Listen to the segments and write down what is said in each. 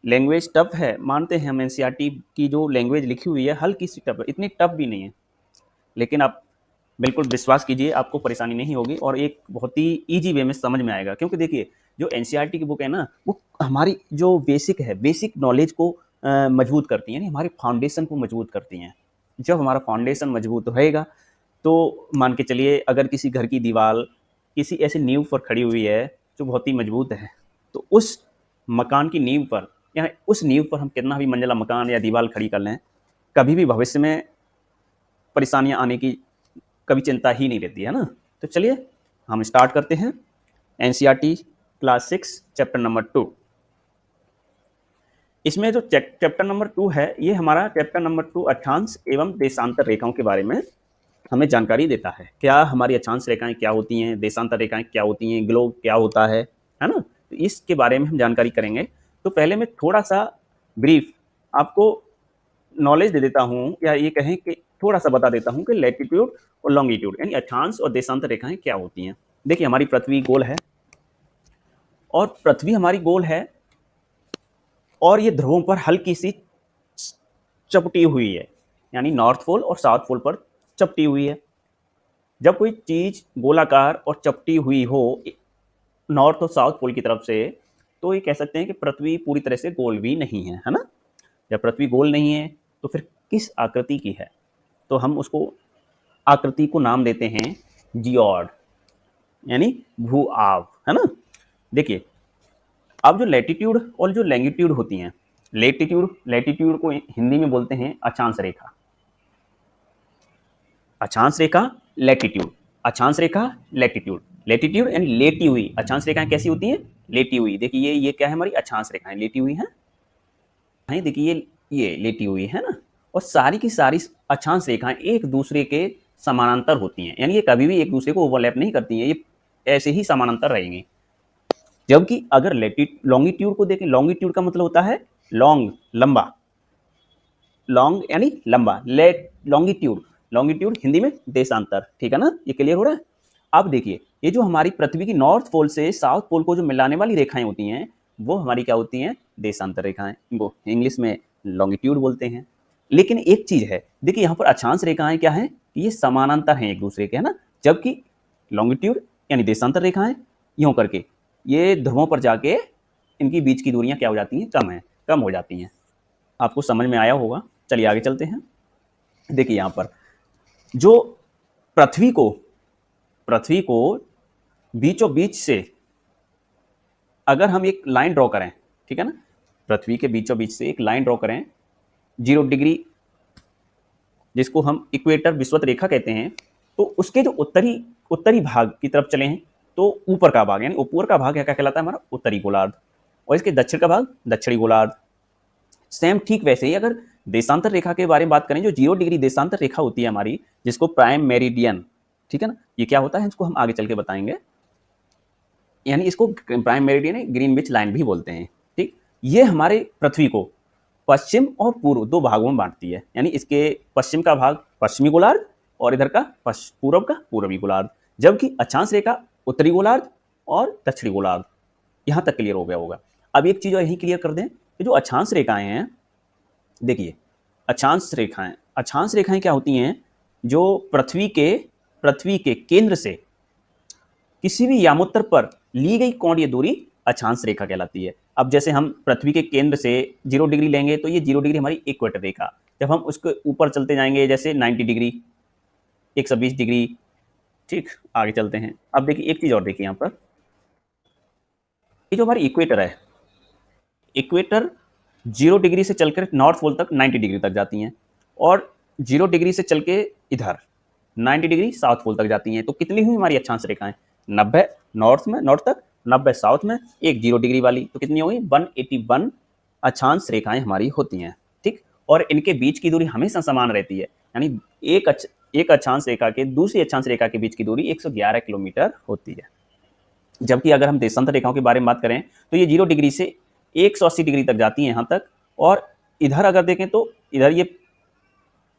Language tough है, मानते हैं हम, एनसीईआरटी की जो लैंग्वेज लिखी हुई है हल्की सी टफ है, इतनी टफ भी नहीं है, लेकिन आप बिल्कुल विश्वास कीजिए आपको परेशानी नहीं होगी और एक बहुत ही ईजी वे में समझ में आएगा। क्योंकि देखिए जो एनसीईआरटी की बुक है ना, वो हमारी जो बेसिक है, बेसिक नॉलेज को मजबूत करती हैं, यानी हमारे फाउंडेशन को मजबूत करती हैं। जब हमारा फाउंडेशन मजबूत रहेगा तो मान के चलिए अगर किसी घर की दीवार किसी ऐसी नींव पर खड़ी हुई है जो बहुत ही मजबूत है, तो उस मकान की नींव पर या उस नींव पर हम कितना भी मंजिला मकान या दीवार खड़ी कर लें, कभी भी भविष्य में परेशानियां आने की कभी चिंता ही नहीं रहती है ना। तो चलिए हम स्टार्ट करते हैं। NCERT class 6 chapter number 2। इसमें जो चैप्टर नंबर 2 है, ये हमारा चैप्टर नंबर 2 अक्षांश एवं देशांतर रेखाओं के बारे में हमें जानकारी देता है। क्या हमारी अक्षांश रेखाएं क्या होती हैं, देशांतर रेखाएं क्या होती हैं, ग्लोब क्या होता है ना। तो इसके बारे में हम जानकारी करेंगे। तो पहले मैं थोड़ा सा ब्रीफ आपको नॉलेज दे देता हूं, या ये कहें कि थोड़ा सा बता देता हूं कि लैटिट्यूड और लॉन्गिट्यूड यानी अक्षांश और देशांतर रेखाएं क्या होती हैं। देखिए हमारी पृथ्वी गोल है और पृथ्वी हमारी गोल है और ये ध्रुवों पर हल्की सी चपटी हुई है, यानी नॉर्थ पोल और साउथ पोल पर चपटी हुई है। जब कोई चीज गोलाकार और चपटी हुई हो नॉर्थ और साउथ पोल की तरफ से, तो ये कह सकते हैं कि पृथ्वी पूरी तरह से गोल भी नहीं है ना। जब पृथ्वी गोल नहीं है तो फिर किस आकृति की है, तो हम उसको आकृति को नाम देते हैं जियोड, यानी भू आव, है ना। देखिए अब जो लैटिट्यूड और जो लैंगिट्यूड होती हैं, लैटिट्यूड को हिंदी में बोलते हैं अक्षांश रेखा, अक्षांश रेखा लैटिट्यूड, अक्षांश रेखा लैटिट्यूड, लैटिट्यूड यानी लेटी हुई। अक्षांश रेखाएं कैसी होती हैं, लेटी हुई। देखिए ये क्या है, हमारी अक्षांश रेखाएं लेटी हुई हैं। देखिए ये लेटी हुई है ना, और सारी की सारी अक्षांश रेखाएं एक दूसरे के समानांतर होती हैं, यानी ये कभी भी एक दूसरे को ओवरलैप नहीं करती हैं, ये ऐसे ही समानांतर रहेंगी। जबकि अगर लॉन्गिट्यूड को देखें, लॉन्गिट्यूड का मतलब होता है लॉन्ग, लंबा, लॉन्ग यानी लंबा, लॉन्गिट्यूड, लॉन्गिट्यूड हिंदी में देशांतर, ठीक है ना, ये क्लियर हो रहा है। अब देखिए ये जो हमारी पृथ्वी की नॉर्थ पोल से साउथ पोल को जो मिलाने वाली रेखाएं होती हैं, वो हमारी क्या होती हैं, देशांतर रेखाएं, इनको इंग्लिश में लॉन्गिट्यूड बोलते हैं। लेकिन एक चीज है, देखिए यहाँ पर अक्षांश रेखाएं क्या है कि ये समानांतर हैं एक दूसरे के, है ना। जबकि लॉन्गिट्यूड यानी देशांतर रेखाएं यूं करके ये ध्रुवों पर जाके इनकी बीच की दूरियां क्या हो जाती हैं, कम हो जाती हैं। आपको समझ में आया होगा। चलिए आगे चलते हैं। देखिए यहाँ पर जो पृथ्वी को बीचों बीच से अगर हम एक लाइन ड्रॉ करें, ठीक है ना, पृथ्वी के बीचों बीच से एक लाइन ड्रॉ करें 0 डिग्री, जिसको हम इक्वेटर विषुवत रेखा कहते हैं, तो उसके जो उत्तरी भाग की तरफ चले हैं तो ऊपर का भाग यानी ऊपर का भाग क्या कहलाता है, हमारा उत्तरी गोलार्ध, और इसके दक्षिण का भाग दक्षिणी गोलार्ध। सेम ठीक वैसे ही अगर देशांतर रेखा के बारे में बात करें, जो 0 डिग्री देशांतर रेखा होती है हमारी, जिसको प्राइम मेरिडियन, ठीक है ना, ये क्या होता है इसको हम आगे चल के बताएंगे, यानी इसको प्राइम मेरिडियन ग्रीनविच लाइन भी बोलते हैं, ठीक। ये हमारे पृथ्वी को पश्चिम और पूर्व दो भागों में बांटती है, यानी इसके पश्चिम का भाग पश्चिमी गोलार्ध और इधर का पूर्व का पूर्वी गोलार्ध। जबकि अक्षांश रेखा उत्तरी गोलार्ध और दक्षिणी गोलार्ध। यहां तक क्लियर हो गया होगा। अब एक चीज और यही क्लियर कर दें कि जो अक्षांश रेखाएं हैं, देखिए अक्षांश रेखाएं क्या होती हैं, जो पृथ्वी के केंद्र से किसी भी यामोत्तर पर ली गई कोणीय दूरी अक्षांश रेखा कहलाती है। अब जैसे हम पृथ्वी के केंद्र से 0 डिग्री लेंगे तो ये 0 डिग्री हमारी इक्वेटर रेखा, जब हम उसके ऊपर चलते जाएंगे जैसे 90 डिग्री, 120 डिग्री, ठीक। आगे चलते हैं। अब देखिए एक चीज और देखिए, यहाँ पर ये जो हमारी इक्वेटर है, इक्वेटर 0 डिग्री से चलकर नॉर्थ पोल तक 90 डिग्री तक जाती हैं, और 0 डिग्री से चल के इधर 90 डिग्री साउथ पोल तक जाती हैं। तो कितनी हुई हमारी अक्षांश रेखाएं, 90 नॉर्थ तक, 90 साउथ में, एक 0 डिग्री वाली, तो कितनी होगी 181 अक्षांश रेखाएं हमारी होती हैं, ठीक। और इनके बीच की दूरी हमेशा समान रहती है, यानी एक अक्षांश रेखा के दूसरी अक्षांश रेखा के बीच की दूरी 111 किलोमीटर होती है। जबकि अगर हम देशांतर रेखाओं के बारे में बात करें तो ये 0 डिग्री से 180 डिग्री तक जाती हैं यहाँ तक, और इधर अगर देखें तो इधर ये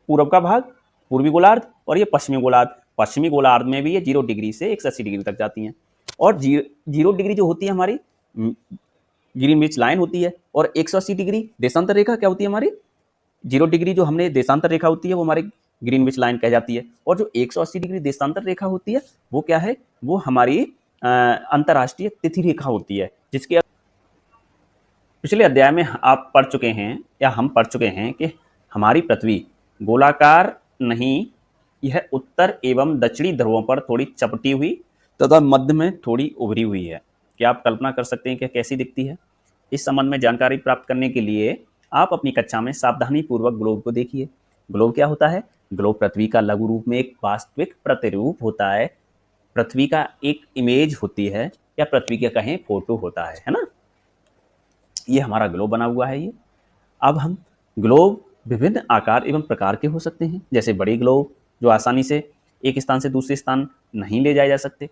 पूर्व का भाग पूर्वी गोलार्ध और ये पश्चिमी गोलार्ध में भी ये 0 डिग्री से 180 डिग्री तक जाती हैं। और 0 डिग्री जो होती है हमारी ग्रीनविच लाइन होती है, और 180 डिग्री देशांतर रेखा क्या होती है हमारी, 0 डिग्री जो हमने देशांतर रेखा होती है वो हमारी ग्रीनविच लाइन कह जाती है, और जो 180 डिग्री देशांतर रेखा होती है वो क्या है, वो हमारी अंतर्राष्ट्रीय तिथि रेखा होती है, जिसके पिछले अध्याय में आप पढ़ चुके हैं या हम पढ़ चुके हैं कि हमारी पृथ्वी गोलाकार नहीं, यह उत्तर एवं दक्षिणी ध्रुवों पर थोड़ी चपटी हुई तथा मध्य में थोड़ी उभरी हुई है। क्या आप कल्पना कर सकते हैं कि कैसी दिखती है? इस संबंध में जानकारी प्राप्त करने के लिए आप अपनी कक्षा में सावधानी पूर्वक ग्लोब को देखिए। ग्लोब क्या होता है? ग्लोब पृथ्वी का लघु रूप में एक वास्तविक प्रतिरूप होता है, पृथ्वी का एक इमेज होती है, या पृथ्वी का कहें फोटो होता है ना। ये हमारा ग्लोब बना हुआ है ये। अब हम ग्लोब विभिन्न आकार एवं प्रकार के हो सकते हैं, जैसे बड़े ग्लोब जो आसानी से एक स्थान से दूसरे स्थान नहीं ले जाए जा सकते,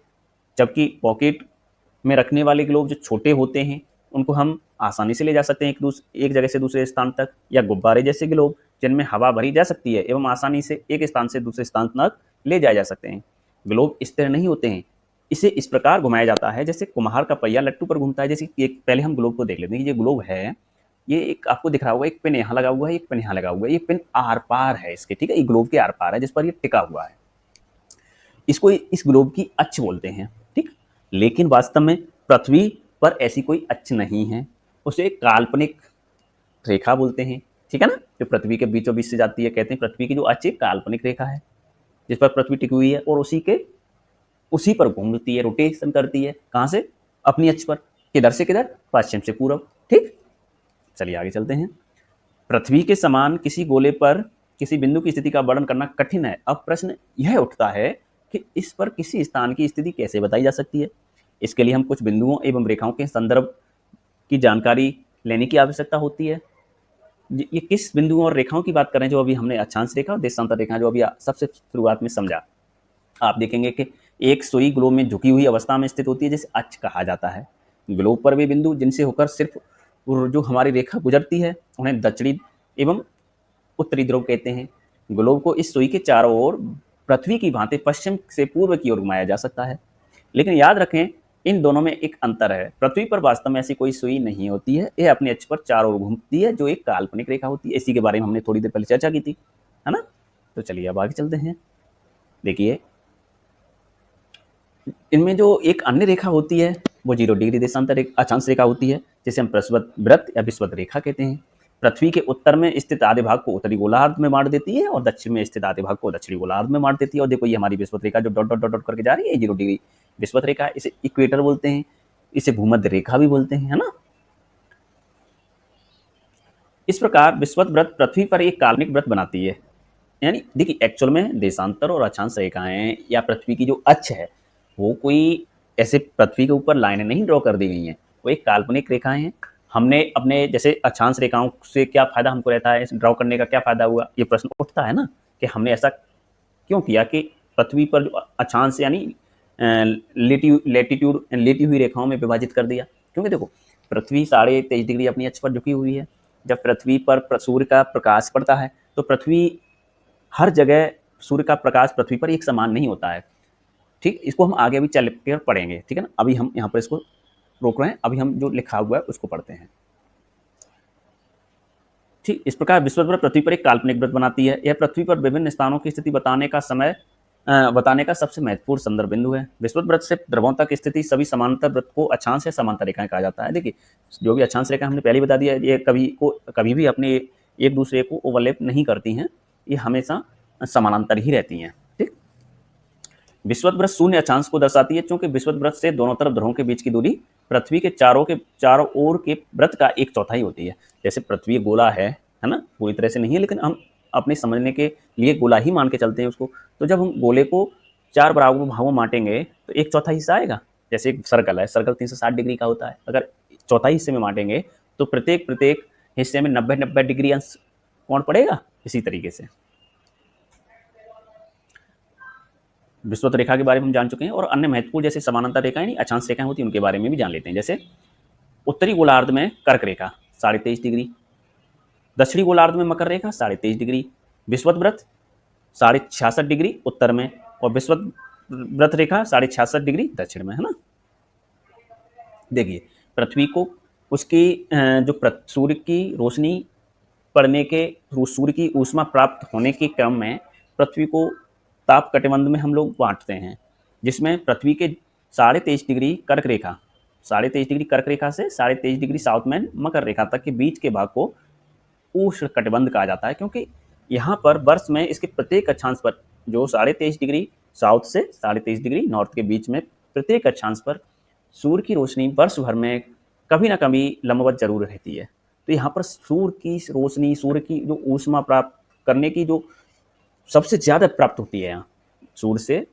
जबकि पॉकेट में रखने वाले ग्लोब जो छोटे होते हैं उनको हम आसानी से ले जा सकते हैं एक जगह से दूसरे स्थान तक, या गुब्बारे जैसे ग्लोब जिनमें हवा भरी जा सकती है एवं आसानी से एक स्थान से दूसरे स्थान तक ले जाए जा सकते हैं। ग्लोब स्थिर नहीं होते हैं, इसे इस प्रकार घुमाया जाता है जैसे कुम्हार का पहिया लट्टू पर घूमता है। जैसे एक पहले हम ग्लोब को देख लेते हैं। ये ग्लोब है, ये एक आपको दिख रहा होगा, एक पिन यहाँ लगा हुआ है, एक पिन यहाँ लगा हुआ है, ये पिन आर पार है इसके, ठीक है, ये ग्लोब के आर पार है जिस पर ये टिका हुआ है। इसको इस ग्लोब की अक्ष बोलते हैं, ठीक। लेकिन वास्तव में पृथ्वी पर ऐसी कोई अक्ष नहीं है, उसे एक काल्पनिक रेखा बोलते हैं, ठीक है ना, जो पृथ्वी के बीचों बीच से जाती है। कहते हैं पृथ्वी की जो अक्ष एक काल्पनिक रेखा है जिस पर पृथ्वी टिकी हुई है और उसी पर घूमती है, रोटेशन करती है। कहाँ से? अपनी अक्ष पर। किधर से किधर? पश्चिम से पूर्व, ठीक। चलिए आगे चलते हैं। पृथ्वी के समान किसी गोले पर किसी बिंदु की स्थिति का वर्णन करना कठिन है। अब प्रश्न यह उठता है कि इस पर किसी स्थान की स्थिति कैसे बताई जा सकती है। इसके लिए हम कुछ बिंदुओं एवं रेखाओं के संदर्भ की जानकारी लेने की आवश्यकता होती है। ये किस बिंदुओं और रेखाओं की बात करें? जो अभी हमने अक्षांश रेखा और देशांतर रेखा जो अभी सबसे शुरुआत में समझा। आप देखेंगे कि एक सुई ग्लोब में झुकी हुई अवस्था में स्थित होती है, जिसे अक्ष कहा जाता है। ग्लोब पर वे बिंदु जिनसे होकर सिर्फ जो हमारी रेखा गुजरती है उन्हें दक्षिणी एवं उत्तरी ध्रुव कहते हैं। ग्लोब को इस सुई के चारों ओर पृथ्वी की भांति पश्चिम से पूर्व की ओर घुमाया जा सकता है। लेकिन याद रखें, इन दोनों में एक अंतर है। पृथ्वी पर वास्तव में ऐसी कोई सुई नहीं होती है, यह अपनी अक्ष पर चारों ओर घूमती है, जो एक काल्पनिक रेखा होती है। इसी के बारे में हमने थोड़ी देर पहले चर्चा की थी, है ना। तो चलिए अब आगे चलते हैं। देखिए, इनमें जो एक अन्य रेखा होती है वो 0 डिग्री देशांतर अक्षांश रेखा होती है, जिसे हम प्रस्वत व्रत या विषुवत रेखा कहते हैं। पृथ्वी के उत्तर में स्थित आधे भाग को उत्तरी गोलार्ध में बांट देती है और दक्षिण में स्थित आधे भाग को दक्षिणी गोलार्ध में बांट देती है। और देखो, ये हमारी विषुवत रेखा जो डॉट डॉट डॉट डॉट करके जा रही है, 0 डिग्री विषुवत रेखा है। इसे इक्वेटर बोलते हैं, इसे भूमध्य रेखा भी बोलते हैं, है ना। इस प्रकार विषुवत व्रत पृथ्वी पर एक काल्पनिक व्रत बनाती है। यानी देखिए, एक्चुअल में देशांतर और अक्षांश रेखाएं या पृथ्वी की जो अक्ष है वो कोई ऐसे पृथ्वी के ऊपर लाइनें नहीं ड्रॉ कर दी गई हैं, वो एक काल्पनिक रेखाएं हैं। हमने अपने जैसे अक्षांश रेखाओं से क्या फायदा हमको रहता है, ड्रॉ करने का क्या फायदा हुआ, ये प्रश्न उठता है ना कि हमने ऐसा क्यों किया कि पृथ्वी पर जो अक्षांश यानी लेटी हुई रेखाओं में विभाजित कर दिया। क्योंकि देखो, पृथ्वी 23.5 डिग्री अपनी अक्ष पर झुकी हुई है। जब पृथ्वी पर सूर्य का प्रकाश पड़ता है तो पृथ्वी हर जगह सूर्य का प्रकाश पृथ्वी पर एक समान नहीं होता है, ठीक। इसको हम आगे भी चल कर पढ़ेंगे, ठीक है ना। अभी हम यहाँ पर इसको रोक रहे हैं, अभी हम जो लिखा हुआ है उसको पढ़ते हैं, ठीक। इस प्रकार विषुवत व्रत पृथ्वी पर एक काल्पनिक व्रत बनाती है। यह पृथ्वी पर विभिन्न स्थानों की स्थिति बताने का सबसे महत्वपूर्ण संदर्भ बिंदु है। विषुवत व्रत से ध्रुवों तक स्थिति सभी समांतर व्रत को अक्षांश या समांतर रेखाएं कहा जाता है। देखिए, जो भी अक्षांश रेखा हमने पहले बता दिया, ये कभी भी अपने एक दूसरे को ओवरलैप नहीं करती हैं, ये हमेशा समानांतर ही रहती हैं, ठीक। विषुवत व्रत शून्य अक्षांश को दर्शाती है, क्योंकि विषुवत व्रत से दोनों तरफ ध्रुवों के बीच की दूरी पृथ्वी के चारों ओर के व्रत का 1/4 होती है। जैसे पृथ्वी गोला है ना, पूरी तरह से नहीं है, लेकिन हम अपने समझने के लिए गोला ही मान के चलते हैं उसको। तो जब हम गोले को 4 बराबर भागों में बांटेंगे तो 1/4 हिस्सा आएगा। जैसे एक सर्कल है, सर्कल 360 डिग्री का होता है, अगर चौथाई हिस्से में बांटेंगे तो प्रत्येक हिस्से में 90 डिग्री अंश कोण पड़ेगा। इसी तरीके से विषुवत रेखा के बारे में हम जान चुके हैं, और अन्य महत्वपूर्ण जैसे समानांतर रेखाएं यानी अक्षांश रेखाएं होती हैं उनके बारे में भी जान लेते हैं। जैसे उत्तरी गोलार्ध में कर्क रेखा 23.5 डिग्री, दक्षिणी गोलार्ध में मकर रेखा 23.5 डिग्री, विषुवत व्रत 66.5 डिग्री उत्तर में, और विषुवत व्रत रेखा 66.5 डिग्री दक्षिण में, है ना। देखिए, पृथ्वी को उसकी जो सूर्य की रोशनी पड़ने के, सूर्य की ऊष्मा प्राप्त होने के क्रम में पृथ्वी को ताप कटिबंध में हम लोग बांटते हैं, जिसमें पृथ्वी के 23.5 डिग्री कर्क रेखा, 23.5 डिग्री कर्क रेखा से 23.5 डिग्री साउथ में मकर रेखा तक के बीच के भाग को उष्ण कटिबंध कहा जाता है, क्योंकि यहाँ पर वर्ष में इसके प्रत्येक अक्षांश पर, जो 23.5 डिग्री साउथ से 23.5 डिग्री नॉर्थ के बीच में प्रत्येक अक्षांश पर सूर्य की रोशनी वर्ष भर में कभी ना कभी लंबवत जरूर रहती है। तो यहाँ पर सूर्य की रोशनी, सूर्य की जो ऊष्मा प्राप्त करने की जो सबसे ज़्यादा प्राप्त होती है, यहाँ सूर्य से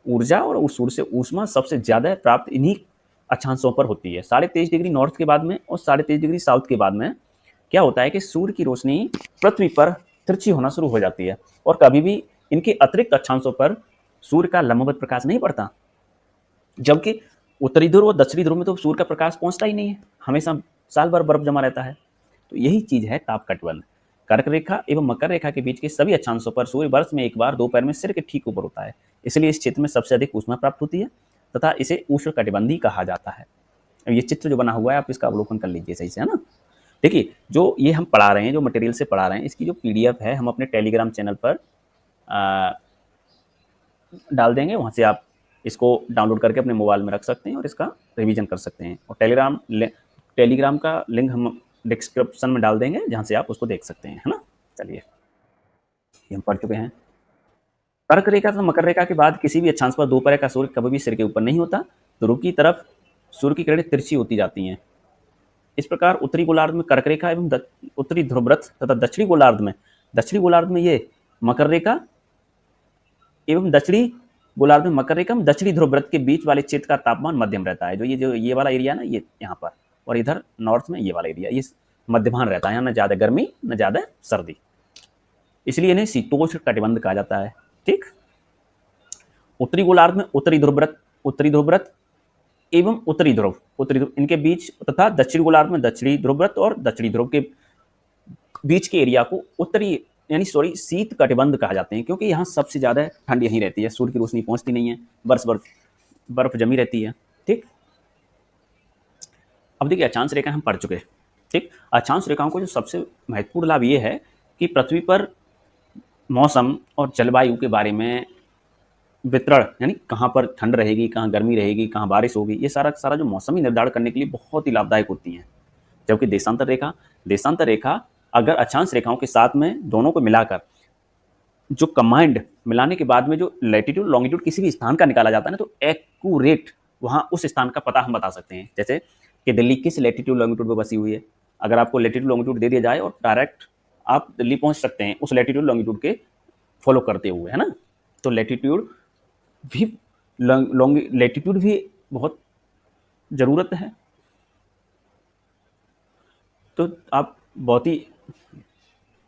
ऊर्जा और उस सूर्य से ऊष्मा सबसे ज़्यादा प्राप्त इन्हीं अक्षांशों पर होती है। 23.5 डिग्री नॉर्थ के बाद में और 23.5 डिग्री साउथ के बाद में क्या होता है कि सूर्य की रोशनी पृथ्वी पर तिरछी होना शुरू हो जाती है, और कभी भी इनके अतिरिक्त अक्षांशों पर सूर्य का लंबवत प्रकाश नहीं पड़ता, जबकि उत्तरी ध्रुव और दक्षिणी ध्रुव में तो सूर्य का प्रकाश पहुंचता ही नहीं है, हमेशा साल भर बर्फ जमा रहता है। तो यही चीज है ताप कटिबंध। कर्क रेखा एवं मकर रेखा के बीच के सभी अक्षांशों पर सूर्य वर्ष में एक बार दोपहर में सिर के ठीक ऊपर होता है, इसलिए इस क्षेत्र में सबसे अधिक ऊष्मा प्राप्त होती है तथा इसे उष्ण कटिबंधी कहा जाता है। अब ये चित्र जो बना हुआ है आप इसका अवलोकन कर लीजिए सही से, है ना। देखिए, जो ये हम पढ़ा रहे हैं, जो मटेरियल से पढ़ा रहे हैं, इसकी जो पीडीएफ है हम अपने टेलीग्राम चैनल पर डाल देंगे, वहाँ से आप इसको डाउनलोड करके अपने मोबाइल में रख सकते हैं और इसका रिवीजन कर सकते हैं। और टेलीग्राम का लिंक हम डिस्क्रिप्शन में डाल देंगे, जहाँ से आप उसको देख सकते हैं, है ना। चलिए, ये हम पढ़ चुके हैं। कर्क रेखा तथा मकर रेखा के बाद किसी भी अक्षांश पर दोपहर का सूर्य कभी भी सिर के ऊपर नहीं होता, ध्रुव की तरफ सूर्य की किरणें तिरछी होती जाती हैं। इस प्रकार उत्तरी गोलार्ध में कर्क रेखा एवं उत्तरी ध्रुवव्रत तथा दक्षिणी गोलार्ध में ये मकर रेखा एवं दक्षिणी गोलार्ध में मकर रेखा में दक्षिणी ध्रुवव्रत के बीच वाले क्षेत्र का तापमान मध्यम रहता है। जो ये वाला एरिया ना, ये यहाँ पर, और इधर नॉर्थ में ये वाला एरिया, ये मध्यमान रहता है, यहाँ न ज़्यादा गर्मी न ज़्यादा सर्दी, इसलिए इन्हें शीतोष्ण कटिबंध कहा जाता है। ठीक। उत्तरी गोलार्ध में उत्तरी ध्रुवव्रत एवं उत्तरी ध्रुव इनके बीच तथा दक्षिणी गोलार्ध में दक्षिणी ध्रुवव्रत और दक्षिणी ध्रुव के बीच के एरिया को शीत कटिबंध कहा जाते हैं, क्योंकि यहाँ सबसे ज्यादा ठंड यहीं रहती है, सूर्य की रोशनी पहुंचती नहीं है, बर्फ जमी रहती है। ठीक। अब देखिए, अक्षांश रेखा हम पढ़ चुके हैं। ठीक। अक्षांश रेखाओं को जो सबसे महत्वपूर्ण लाभ ये है कि पृथ्वी पर मौसम और जलवायु के बारे में वितरण, यानी कहाँ पर ठंड रहेगी, कहाँ गर्मी रहेगी, कहाँ बारिश होगी, ये सारा जो मौसमी निर्धारण करने के लिए बहुत ही लाभदायक होती हैं। जबकि देशांतर रेखा अगर अक्षांश रेखाओं के साथ में दोनों को मिलाकर जो कमांड मिलाने के बाद में जो लैटिट्यूड लॉन्गिट्यूड किसी भी स्थान का निकाला जाता है ना, तो एक्यूरेट वहाँ उस स्थान का पता हम बता सकते हैं। जैसे कि दिल्ली किस लैटिट्यूड लॉन्गिट्यूड पर बसी हुई है, अगर आपको लैटिट्यूड लॉन्गिट्यूड दे दिया जाए और डायरेक्ट आप दिल्ली पहुंच सकते हैं उस लैटिट्यूड लॉन्गिट्यूड के फॉलो करते हुए, है ना। तो लैटिट्यूड भी बहुत ज़रूरत है। तो आप बहुत ही,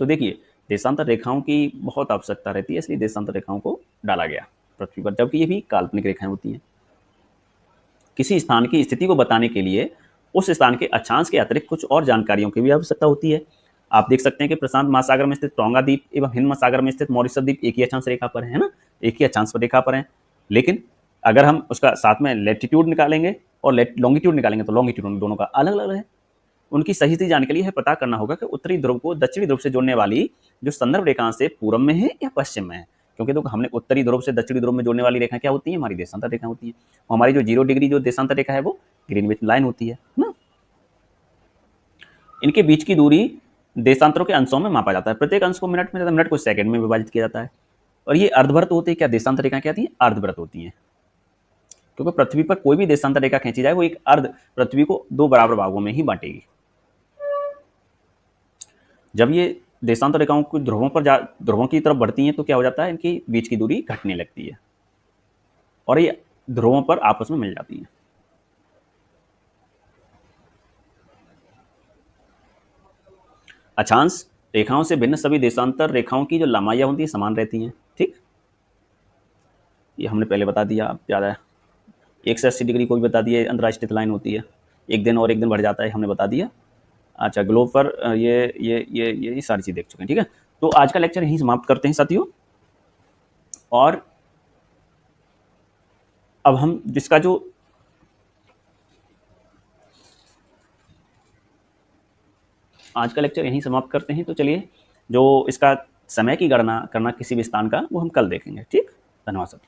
तो देखिए, देशांतर रेखाओं की बहुत आवश्यकता रहती है, इसलिए देशांतर रेखाओं को डाला गया पृथ्वी पर, जबकि ये भी काल्पनिक रेखाएं होती हैं। किसी स्थान की स्थिति को बताने के लिए उस स्थान के अक्षांश के अतिरिक्त कुछ और जानकारियों की भी आवश्यकता होती है। आप देख सकते हैं कि प्रशांत महासागर में स्थित टोंगा द्वीप एवं हिंद महासागर में स्थित मॉरिशस द्वीप एक ही अक्षांश रेखा पर है ना, एक ही अक्षांश रेखा पर है। लेकिन अगर हम उसका साथ में लैटिट्यूड निकालेंगे और लॉन्गिट्यूड निकालेंगे तो लॉन्गिट्यूड दोनों का अलग अलग है। उनकी सही जानकारी है पता करना होगा कि उत्तरी ध्रुव को दक्षिणी ध्रुव से जोड़ने वाली जो संदर्भ रेखा से पूर्व में है या पश्चिम में है, क्योंकि देखो हमने उत्तरी ध्रुव से दक्षिणी ध्रुव में जोड़ने वाली रेखा क्या होती है, हमारी देशांतर रेखा होती है, और हमारी जो 0 डिग्री जो देशांतर रेखा है वो ग्रीनविच लाइन होती है ना। इनके बीच की दूरी देशांतरों के अंशों में मापा जाता है, प्रत्येक अंश को मिनट में तथा मिनट को सेकंड में विभाजित किया जाता है। और ये अर्धवृत्त होते हैं, क्या देशांतर रेखा क्या होती है, अर्धवृत्त होती है, क्योंकि पृथ्वी पर कोई भी देशांतर रेखा खींची जाए वो एक अर्ध पृथ्वी को 2 बराबर भागों में ही बांटेगी। जब ये देशांतर रेखाओं को ध्रुवों की तरफ बढ़ती हैं तो क्या हो जाता है, इनकी बीच की दूरी घटने लगती है और ये ध्रुवों पर आपस में मिल जाती हैं। अक्षांश रेखाओं से भिन्न सभी देशांतर रेखाओं की जो लंबाइयां होती है समान रहती हैं। ठीक, ये हमने पहले बता दिया, अब ज़्यादा 180 डिग्री को भी बता दिया, अंतर्राष्ट्रीय लाइन होती है, एक दिन और एक दिन बढ़ जाता है, हमने बता दिया। अच्छा, ग्लोब पर ये सारी चीज़ देख चुके हैं। ठीक है, तो आज का लेक्चर यहीं समाप्त करते हैं साथियों। और अब हम जिसका जो आज का लेक्चर यहीं समाप्त करते हैं। तो चलिए जो इसका समय की गणना करना किसी भी स्थान का वो हम कल देखेंगे। ठीक, धन्यवाद सर।